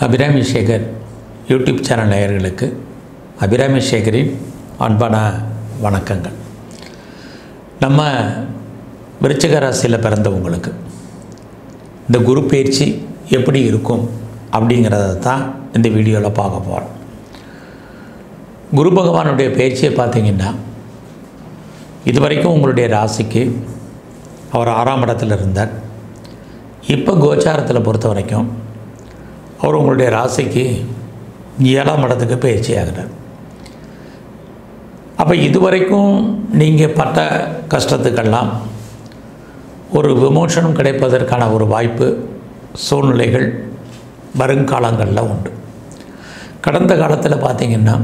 Abirami Sekar YouTube channel நேயர்களுக்கு அபிராமி சேகரின் அன்பான வணக்கங்கள். நம்ம விருச்சிக ராசியில் பிறந்தவங்களுக்கு இந்த குரு பயிற்சி எப்படி இருக்கும் அப்படிங்கிறத தான் இந்த வீடியோவில் பார்க்க போகிறோம். குரு பகவானுடைய பயிற்சியை பார்த்திங்கன்னா இதுவரைக்கும் உங்களுடைய ராசிக்கு அவர் 6ஆம் இடத்துல இருந்தார். இப்போ கோச்சாரத்தில் பொறுத்த வரைக்கும் அவர் உங்களுடைய ராசிக்கு 7ஆம் இடத்துக்கு பயிற்சி ஆகிறார். அப்போ இதுவரைக்கும் நீங்கள் பட்ட கஷ்டத்துக்கெல்லாம் ஒரு விமோசனம் கிடைப்பதற்கான ஒரு வாய்ப்பு சூழ்நிலைகள் வருங்காலங்களில் உண்டு. கடந்த காலத்தில் பார்த்திங்கன்னா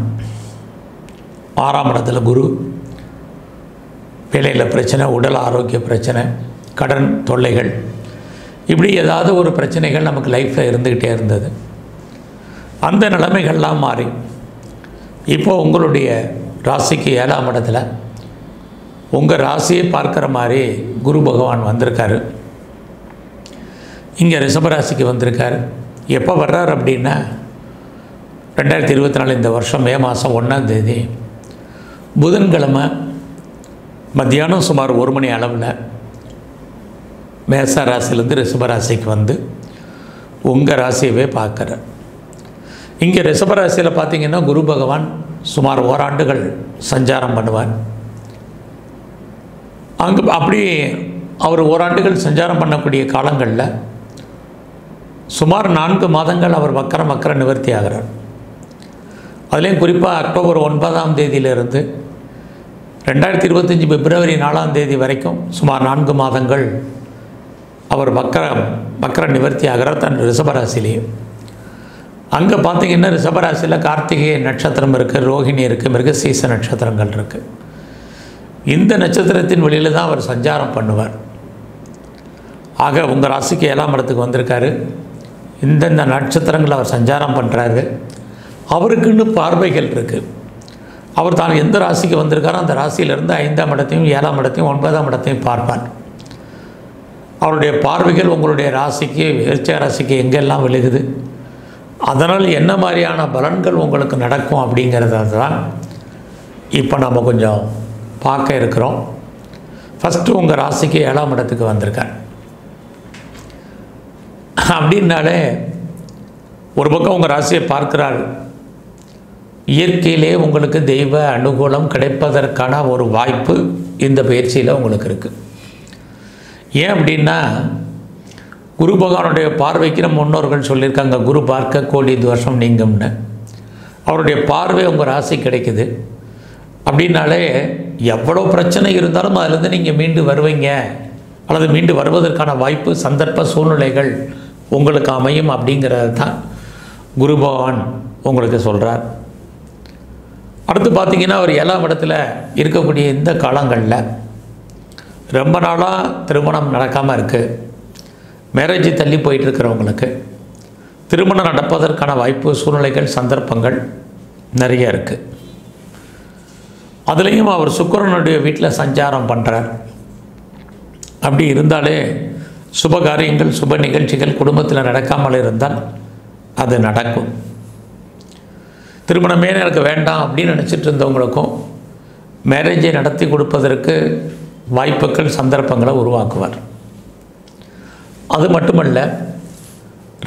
6ஆம் இடத்துல குரு, வேலையில் பிரச்சனை, உடல் ஆரோக்கிய பிரச்சனை, கடன் தொல்லைகள், இப்படி ஏதாவது ஒரு பிரச்சனைகள் நமக்கு லைஃப்பில் இருந்துக்கிட்டே இருந்தது. அந்த நிலைமைகள்லாம் மாறி இப்போது உங்களுடைய ராசிக்கு 7ஆம் இடத்துல உங்கள் ராசியை பார்க்குற மாதிரி குரு பகவான் வந்திருக்காரு. இங்கே ரிஷபராசிக்கு வந்திருக்கார். எப்போ வர்றார் அப்படின்னா 2024 இந்த வருஷம் மே மாதம் 1ஆம் தேதி புதன்கிழமை மத்தியானம் சுமார் 1 மணி அளவில் மேச ராசியிலேருந்து ரிஷபராசிக்கு வந்து உங்கள் ராசியவே பார்க்குறார். இங்கே ரிஷபராசியில் பார்த்திங்கன்னா குரு பகவான் சுமார் ஓராண்டுகள் சஞ்சாரம் பண்ணுவார். அங்கே அப்படி அவர் ஓராண்டுகள் சஞ்சாரம் பண்ணக்கூடிய காலங்களில் சுமார் 4 மாதங்கள் அவர் வக்கர நிவர்த்தி ஆகிறார். அதுலேயும் குறிப்பாக அக்டோபர் 9ஆம் தேதியிலிருந்து 2025 பிப்ரவரி 4ஆம் தேதி வரைக்கும் சுமார் 4 மாதங்கள் அவர் வக்கர நிவர்த்தி ஆகிறார் தன் ரிஷபராசிலேயே. அங்கே பார்த்திங்கன்னா ரிஷபராசியில் கார்த்திகை நட்சத்திரம் இருக்குது, ரோஹிணி இருக்குது, மிருகசீச நட்சத்திரங்கள் இருக்குது. இந்த நட்சத்திரத்தின் வெளியில் தான் அவர் சஞ்சாரம் பண்ணுவார். ஆக உங்கள் ராசிக்கு 7ஆம் இடத்துக்கு வந்திருக்காரு. இந்தந்த நட்சத்திரங்கள் அவர் சஞ்சாரம் பண்ணுறாரு. அவருக்குன்னு பார்வைகள் இருக்குது. அவர் தான் எந்த ராசிக்கு வந்திருக்காரோ அந்த ராசியிலேருந்து 5ஆம் இடத்தையும் 7ஆம் இடத்தையும் 9ஆம் இடத்தையும் பார்ப்பார். அவருடைய பார்வைகள் உங்களுடைய ராசிக்கு, விருச்சிக ராசிக்கு எங்கெல்லாம் விழுகுது, அதனால் என்ன மாதிரியான பலன்கள் உங்களுக்கு நடக்கும் அப்படிங்கிறத தான் இப்போ நம்ம கொஞ்சம் பார்க்க இருக்கிறோம். ஃபஸ்ட்டு உங்கள் ராசிக்கு 7ஆம் இடத்துக்கு வந்திருக்கார் அப்படின்னாலே ஒரு பக்கம் உங்கள் ராசியை பார்க்குறாரு. இயற்கையிலே உங்களுக்கு தெய்வ அனுகூலம் கிடைப்பதற்கான ஒரு வாய்ப்பு இந்த பயிற்சியில் உங்களுக்கு இருக்குது. ஏன் அப்படின்னா குரு பகவானுடைய பார்வைக்கு நம்ம முன்னோர்கள் சொல்லியிருக்காங்க, குரு பார்க்க கோடி தோஷம் நீங்கும்னு. அவருடைய பார்வை உங்கள் ராசி கிடைக்குது அப்படின்னாலே எவ்வளோ பிரச்சனை இருந்தாலும் அதிலேருந்து நீங்கள் மீண்டு வருவீங்க, அல்லது மீண்டு வருவதற்கான வாய்ப்பு சந்தர்ப்ப சூழ்நிலைகள் உங்களுக்கு அமையும் அப்படிங்கிறது தான் குரு பகவான் உங்களுக்கு சொல்கிறார். அடுத்து பார்த்திங்கன்னா அவர் 7ஆம் இடத்துல இருக்கக்கூடிய இந்த காலங்களில் ரொம்ப நாளாக திருமணம் நடக்காமல் இருக்குது, மேரேஜ் தள்ளி போயிட்டுருக்கிறவங்களுக்கு திருமணம் நடப்பதற்கான வாய்ப்பு சூழ்நிலைகள் சந்தர்ப்பங்கள் நிறைய இருக்குது. அதுலேயும் அவர் சுக்கிரனுடைய வீட்டில் சஞ்சாரம் பண்ணுறார். அப்படி இருந்தாலே சுப காரியங்கள் சுப நிகழ்ச்சிகள் குடும்பத்தில் நடக்காமல் இருந்தால் அது நடக்கும். திருமணமே எனக்கு வேண்டாம் அப்படின்னு நினச்சிட்டு இருந்தவங்களுக்கும் மேரேஜை நடத்தி கொடுப்பதற்கு வாய்ப்புகள் சந்தர்ப்பங்களை உருவாக்குவார். அது மட்டுமல்ல,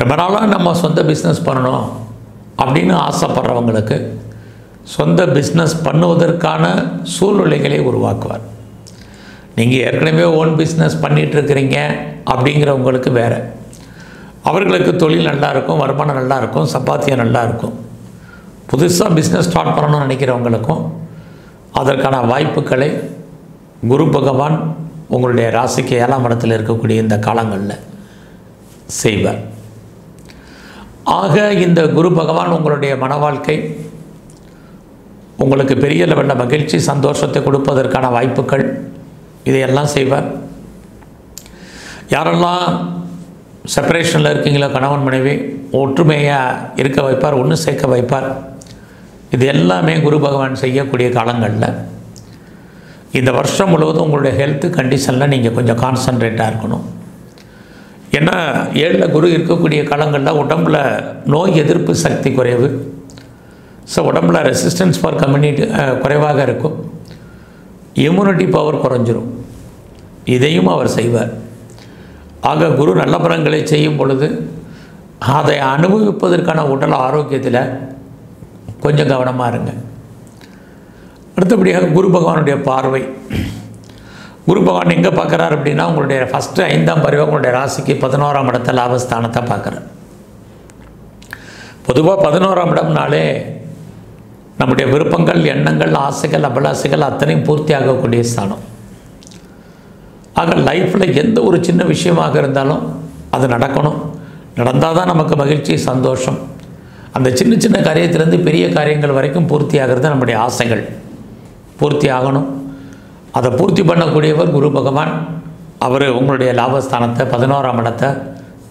ரொம்ப நாளாக நம்ம சொந்த பிஸ்னஸ் பண்ணணும் அப்படின்னு ஆசைப்படுறவங்களுக்கு சொந்த பிஸ்னஸ் பண்ணுவதற்கான சூழ்நிலைகளை உருவாக்குவார். நீங்கள் ஏற்கனவே ஓன் பிஸ்னஸ் பண்ணிகிட்ருக்கிறீங்க அப்படிங்கிறவங்களுக்கு வேறு, அவர்களுக்கு தொழில் நல்லாயிருக்கும், வருமானம் நல்லாயிருக்கும், சம்பாத்தியம் நல்லாயிருக்கும். புதுசாக பிஸ்னஸ் ஸ்டார்ட் பண்ணணும்னு நினைக்கிறவங்களுக்கும் அதற்கான வாய்ப்புகளை குரு பகவான் உங்களுடைய ராசிக்கு 7ஆம் இடத்தில் இருக்கக்கூடிய இந்த காலங்களில் செய்வார். ஆக இந்த குரு பகவான் உங்களுடைய மன வாழ்க்கை உங்களுக்கு பெரிய லெவலில் மகிழ்ச்சி சந்தோஷத்தை கொடுப்பதற்கான வாய்ப்புகள் இதையெல்லாம் செய்வார். யாரெல்லாம் செப்பரேஷனில் இருக்கீங்களோ கணவன் மனைவி ஒற்றுமையாக இருக்க வைப்பார், ஒன்று சேர்க்க வைப்பார். இது எல்லாமே குரு பகவான் செய்யக்கூடிய காலங்களில் இந்த வருஷம் முழுவதும் உங்களுடைய ஹெல்த் கண்டிஷனில் நீங்கள் கொஞ்சம் கான்சன்ட்ரேட்டாக இருக்கணும். ஏன்னா 7ல் குரு இருக்கக்கூடிய காலங்களில் உடம்பில் நோய் எதிர்ப்பு சக்தி குறைவு. ஸோ உடம்பில் ரெசிஸ்டன்ஸ் ஃபார் கம்யூனிட்டி குறைவாக இருக்கும். இம்யூனிட்டி பவர் குறைஞ்சிரும். இதையும் அவர் செய்வார். ஆக குரு நல்ல பலன்களை செய்யும் பொழுது அதை அனுபவிப்பதற்கான உடல் ஆரோக்கியத்தில் கொஞ்சம் கவனமாக இருங்க. அடுத்தபடியாக குரு பகவானுடைய பார்வை. குரு பகவான் எங்கே பார்க்குறார் அப்படின்னா, உங்களுடைய ஃபஸ்ட்டு 5ஆம் பார்வை உங்களுடைய ராசிக்கு 11ஆம் இடத்தை லாபஸ்தானத்தை பார்க்குறார். பொதுவாக 11ஆம் இடம்னாலே நம்முடைய விருப்பங்கள், எண்ணங்கள், ஆசைகள், அபிலாசைகள் அத்தனையும் பூர்த்தி ஆகக்கூடிய ஸ்தானம். ஆக லைஃப்பில் எந்த ஒரு சின்ன விஷயமாக இருந்தாலும் அது நடக்கணும். நடந்தால் தான் நமக்கு மகிழ்ச்சி, சந்தோஷம். அந்த சின்ன சின்ன காரியத்திலேருந்து பெரிய காரியங்கள் வரைக்கும் பூர்த்தி ஆகிறது நம்முடைய ஆசைகள் பூர்த்தி ஆகணும். அதை பூர்த்தி பண்ணக்கூடியவர் குரு பகவான். அவர் உங்களுடைய லாபஸ்தானத்தை 11ஆம் இடத்தை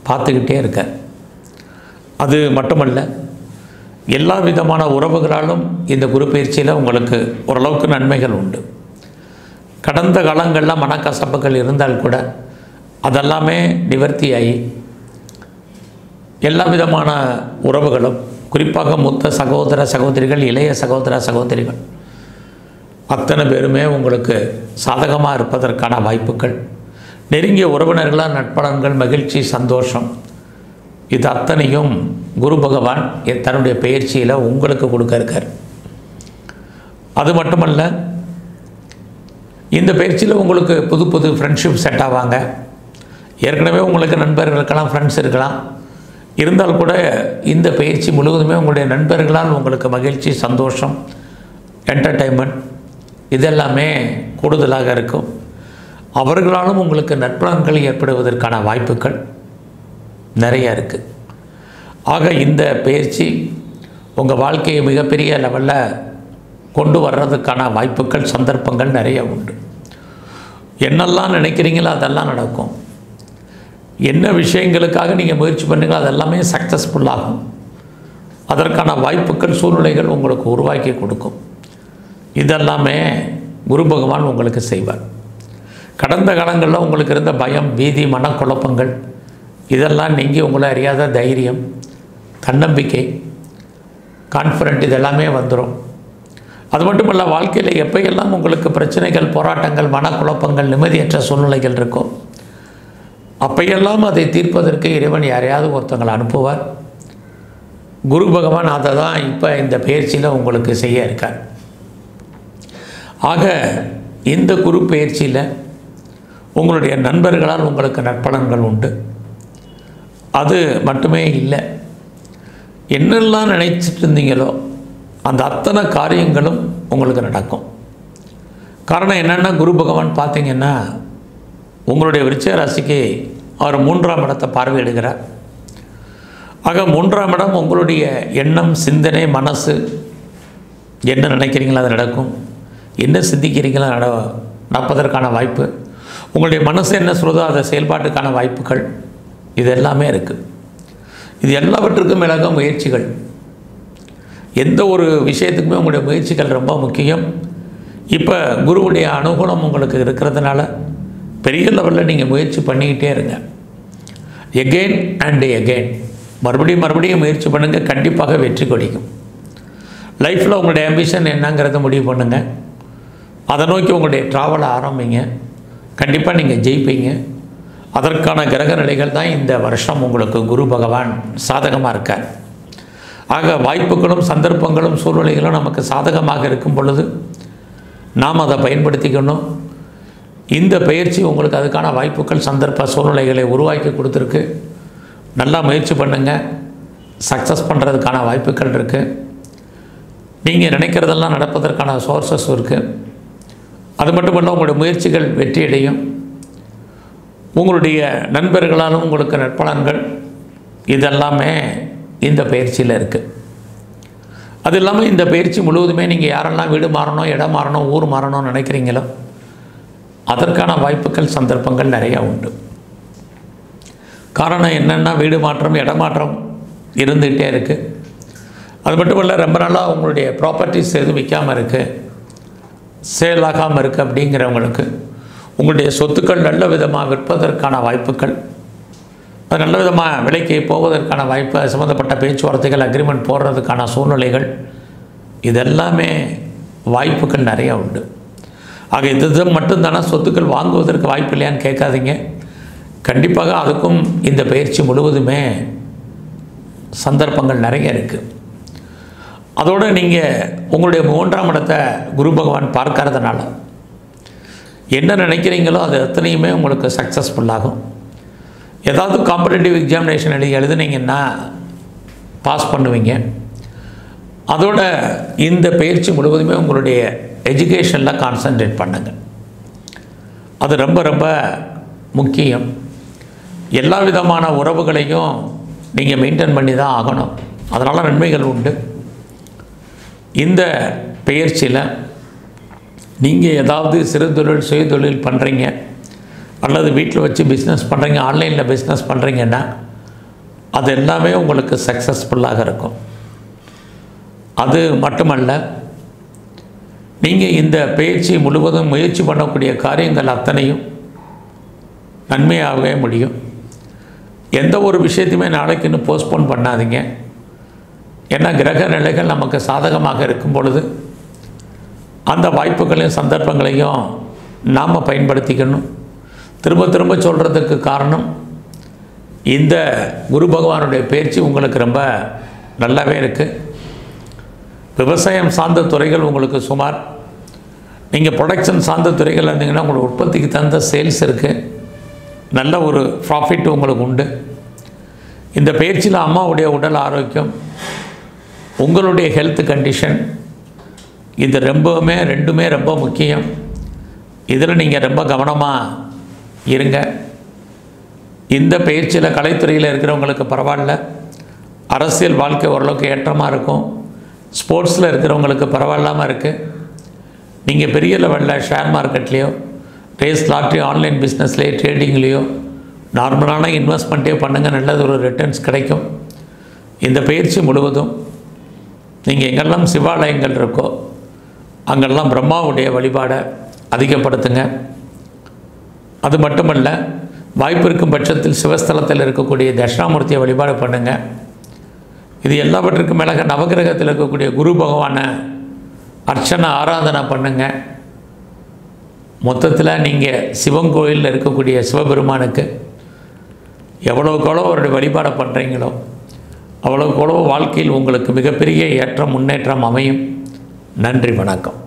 பார்த்துக்கிட்டே இருக்கார். அது மட்டுமல்ல, எல்லா விதமான உறவுகளாலும் இந்த குரு பயிற்சியில் உங்களுக்கு ஓரளவுக்கு நன்மைகள் உண்டு. கடந்த காலங்களில் மனக்கசப்புகள் இருந்தால் கூட அதெல்லாமே நிவர்த்தியாகி எல்லா விதமான உறவுகளும், குறிப்பாக மூத்த சகோதர சகோதரிகள், இளைய சகோதர சகோதரிகள் அத்தனை பேருமே உங்களுக்கு சாதகமாக இருப்பதற்கான வாய்ப்புகள், நெருங்கிய உறவினர்களால் நட்பலன்கள், மகிழ்ச்சி, சந்தோஷம், இது அத்தனையும் குரு பகவான் தன்னுடைய பயிற்சியில் உங்களுக்கு கொடுக்க இருக்கார். அது மட்டுமல்ல, இந்த பயிற்சியில் உங்களுக்கு புது புது ஃப்ரெண்ட்ஷிப் செட் ஆவாங்க. ஏற்கனவே உங்களுக்கு நண்பர்கள் இருக்கலாம், ஃப்ரெண்ட்ஸ் இருக்கலாம். இருந்தால் கூட இந்த பயிற்சி முழுவதுமே உங்களுடைய நண்பர்களால் உங்களுக்கு மகிழ்ச்சி, சந்தோஷம், என்டர்டெயின்மெண்ட் இதெல்லாமே கூடுதலாக இருக்கும். அவர்களாலும் உங்களுக்கு நற்பலன்கள் ஏற்படுவதற்கான வாய்ப்புகள் நிறைய இருக்குது. ஆக இந்த பயிற்சி உங்கள் வாழ்க்கையை மிகப்பெரிய லெவலில் கொண்டு வர்றதுக்கான வாய்ப்புகள், சந்தர்ப்பங்கள் நிறைய உண்டு. என்னெல்லாம் நினைக்கிறீங்களோ அதெல்லாம் நடக்கும். என்ன விஷயங்களுக்காக நீங்கள் முயற்சி பண்ணுங்களோ அதெல்லாமே சக்ஸஸ்ஃபுல்லாகும். அதற்கான வாய்ப்புகள், சூழ்நிலைகள் உங்களுக்கு உருவாக்கி கொடுக்கும். இதெல்லாமே குரு பகவான் உங்களுக்கு செய்வார். கடந்த காலங்களில் உங்களுக்கு இருந்த பயம், பீதி, மனக்குழப்பங்கள் இதெல்லாம் நீங்கி உங்களை அறியாத தைரியம், தன்னம்பிக்கை, கான்ஃபிடென்ட் இதெல்லாமே வந்துடும். அது மட்டுமல்ல, வாழ்க்கையில் எப்போயெல்லாம் உங்களுக்கு பிரச்சனைகள், போராட்டங்கள், மனக்குழப்பங்கள், நிம்மதியற்ற சூழ்நிலைகள் இருக்கும், அப்பையெல்லாம் அதை தீர்ப்பதற்கு இறைவன் யாரையாவது ஒருத்தங்களை அனுப்புவார். குரு பகவான் அதை தான் இப்போ இந்த பயிற்சியில் உங்களுக்கு செய்ய இருக்கார். ஆக இந்த குரு பயிற்சியில் உங்களுடைய நண்பர்களால் உங்களுக்கு நற்பலன்கள் உண்டு. அது மட்டுமே இல்லை, என்னெல்லாம் நினைச்சிட்டு இருந்தீங்களோ அந்த அத்தனை காரியங்களும் உங்களுக்கு நடக்கும். காரணம் என்னென்னா, குரு பகவான் பார்த்தீங்கன்னா உங்களுடைய விருச்சிக ராசிக்கு அவர் 3ஆம் இடத்தை பார்வையிடுகிறார். ஆக 3ஆம் இடம் உங்களுடைய எண்ணம், சிந்தனை, மனசு, என்ன நினைக்கிறீங்களோ அது நடக்கும். என்ன சிந்திக்கிறீங்களோ நடப்பதற்கான வாய்ப்பு, உங்களுடைய மனசு என்ன சொல்லுதோ அதை செயல்பாட்டுக்கான வாய்ப்புகள் இது எல்லாமே இருக்குது. இது எல்லாவற்றுக்கும் மேலாக முயற்சிகள். எந்த ஒரு விஷயத்துக்குமே உங்களுடைய முயற்சிகள் ரொம்ப முக்கியம். இப்போ குருவுடைய அனுகூலம் உங்களுக்கு இருக்கிறதுனால பெரிய லெவலில் நீங்கள் முயற்சி பண்ணிக்கிட்டே இருங்க. எகெயின் அண்ட் எகெயின், மறுபடியும் முயற்சி பண்ணுங்கள். கண்டிப்பாக வெற்றி கிடைக்கும். லைஃப்பில் உங்களுடைய ஆம்பிஷன் என்னங்கிறத முடிவு பண்ணுங்கள். அதை நோக்கி உங்களுடைய ட்ராவலை ஆரம்பிங்க. கண்டிப்பாக நீங்கள் ஜெயிப்பீங்க. அதற்கான கிரக நிலைகள் தான் இந்த வருஷம் உங்களுக்கு குரு பகவான் சாதகமாக இருக்கார். ஆக வாய்ப்புகளும், சந்தர்ப்பங்களும், சூழ்நிலைகளும் நமக்கு சாதகமாக இருக்கும் பொழுது நாம் அதை பயன்படுத்திக்கணும். இந்த பயிற்சி உங்களுக்கு அதுக்கான வாய்ப்புகள், சந்தர்ப்ப, சூழ்நிலைகளை உருவாக்கி கொடுத்துருக்கு. நல்லா முயற்சி பண்ணுங்கள். சக்ஸஸ் பண்ணுறதுக்கான வாய்ப்புகள் இருக்குது. நீங்கள் நினைக்கிறதெல்லாம் நடப்பதற்கான சோர்ஸஸ் இருக்குது. அது மட்டுமல்ல, உங்களுடைய முயற்சிகள் வெற்றியடையும். உங்களுடைய நண்பர்களாலும் உங்களுக்கு நற்பலன்கள் இதெல்லாமே இந்த பயிற்சியில் இருக்குது. அது இல்லாமல் இந்த பயிற்சி முழுவதுமே நீங்கள் யாரெல்லாம் வீடு மாறணும், இடம் மாறணும், ஊர் மாறணும்னு நினைக்கிறீங்களோ அதற்கான வாய்ப்புகள், சந்தர்ப்பங்கள் நிறையா உண்டு. காரணம் என்னென்னா, வீடு மாற்றம், இடமாற்றம் இருந்துகிட்டே இருக்குது. அது மட்டும் இல்லை, ரொம்ப நாளாக உங்களுடைய ப்ராப்பர்ட்டிஸ் எதுவும் விற்காமல் இருக்குது, சேல் ஆகாமல் இருக்குது அப்படிங்கிறவங்களுக்கு உங்களுடைய சொத்துக்கள் நல்ல விதமாக விற்பதற்கான வாய்ப்புகள், அது நல்ல விதமாக விலைக்கு போவதற்கான வாய்ப்பு, சம்மந்தப்பட்ட பேச்சுவார்த்தைகள், அக்ரிமெண்ட் போடுறதுக்கான சூழ்நிலைகள், இதெல்லாமே வாய்ப்புகள் நிறையா உண்டு. ஆக இது மட்டும்தானே சொத்துக்கள் வாங்குவதற்கு வாய்ப்பு இல்லையான்னு கேட்காதீங்க. கண்டிப்பாக அதுக்கும் இந்த பயிற்சி முழுவதுமே சந்தர்ப்பங்கள் நிறைய இருக்குது. அதோடு நீங்கள் உங்களுடைய 3ஆம் இடத்தை குரு பகவான் பார்க்கறதுனால என்ன நினைக்கிறீங்களோ அது அத்தனையுமே உங்களுக்கு சக்ஸஸ்ஃபுல்லாகும். ஏதாவது காம்படிட்டிவ் எக்ஸாமினேஷன் எழுதுனீங்கன்னா பாஸ் பண்ணுவீங்க. அதோட இந்த பயிற்சி முழுவதுமே உங்களுடைய எஜுகேஷனில் கான்சன்ட்ரேட் பண்ணுங்கள். அது ரொம்ப ரொம்ப முக்கியம். எல்லா விதமான உறவுகளையும் நீங்கள் மெயின்டைன் பண்ணி தான் ஆகணும். அதனால் நன்மைகள் உண்டு. இந்த பயிற்சியில் நீங்கள் ஏதாவது சிறு தொழில், சுய தொழில் பண்ணுறீங்க, அல்லது வீட்டில் வச்சு பிஸ்னஸ் பண்ணுறீங்க, ஆன்லைனில் பிஸ்னஸ் பண்ணுறீங்கன்னா அது எல்லாமே உங்களுக்கு சக்ஸஸ்ஃபுல்லாக இருக்கும். அது மட்டுமல்ல, நீங்கள் இந்த பயிற்சி முழுவதும் முயற்சி பண்ணக்கூடிய காரியங்கள் அத்தனையும் நன்மையாகவே முடியும். எந்த ஒரு விஷயத்தையுமே நாளைக்குன்னு போஸ்ட்போன் பண்ணாதீங்க. ஏன்னா கிரக நிலைகள் நமக்கு சாதகமாக இருக்கும் பொழுது அந்த வாய்ப்புகளையும் சந்தர்ப்பங்களையும் நாம் பயன்படுத்திக்கணும். திரும்ப திரும்ப சொல்கிறதுக்கு காரணம், இந்த குரு பகவானுடைய பயிற்சி உங்களுக்கு ரொம்ப நல்லாவே இருக்குது. விவசாயம் சார்ந்த துறைகள் உங்களுக்கு சுமார், நீங்கள் ப்ரொடக்ஷன் சார்ந்த துறைகள் இருந்தீங்கன்னா உங்களுக்கு உற்பத்திக்கு தகுந்த சேல்ஸ் இருக்குது, நல்ல ஒரு ப்ராஃபிட் உங்களுக்கு உண்டு. இந்த பயிற்சியில் அம்மாவுடைய உடல் ஆரோக்கியம், உங்களுடைய ஹெல்த் கண்டிஷன், இது ரெண்டுமே ரொம்ப முக்கியம். இதில் நீங்கள் ரொம்ப கவனமாக இருங்க. இந்த பயிற்சியில் கலைத்துறையில் இருக்கிறவங்களுக்கு பரவாயில்ல, அரசியல் வாழ்க்கை ஓரளவுக்கு ஏற்றமாக இருக்கும். ஸ்போர்ட்ஸில் இருக்கிறவங்களுக்கு பரவாயில்லாமல் இருக்குது. நீங்கள் பெரிய லெவலில் ஷேர் மார்க்கெட்லேயோ, ரேஸ், லாட்ரி, ஆன்லைன் பிஸ்னஸ்லேயோ, ட்ரேடிங்லேயோ நார்மலான இன்வெஸ்ட்மெண்ட்டே பண்ணுங்கள், நல்லது ஒரு ரிட்டர்ன்ஸ் கிடைக்கும். இந்த பயிற்சி முழுவதும் நீங்கள் எங்கெல்லாம் சிவாலயங்கள் இருக்கோ அங்கெல்லாம் பிரம்மாவுடைய வழிபாடை அதிகப்படுத்துங்க. அது மட்டுமல்ல, வாய்ப்பு இருக்கும் பட்சத்தில் சிவஸ்தலத்தில் இருக்கக்கூடிய தட்சிணாமூர்த்தியை வழிபாடு பண்ணுங்கள். இது எல்லாவற்றுக்கும் மேலாக நவகிரகத்தில் இருக்கக்கூடிய குரு பகவானை அர்ச்சனை ஆராதனை பண்ணுங்கள். மொத்தத்தில் நீங்கள் சிவன் கோயிலில் இருக்கக்கூடிய சிவபெருமானுக்கு எவ்வளோக்கெவ்வளோ அவருடைய வழிபாடை பண்ணுறீங்களோ அவ்வளோக்கெவ்வளோ வாழ்க்கையில் உங்களுக்கு மிகப்பெரிய ஏற்றம், முன்னேற்றம் அமையும். நன்றி, வணக்கம்.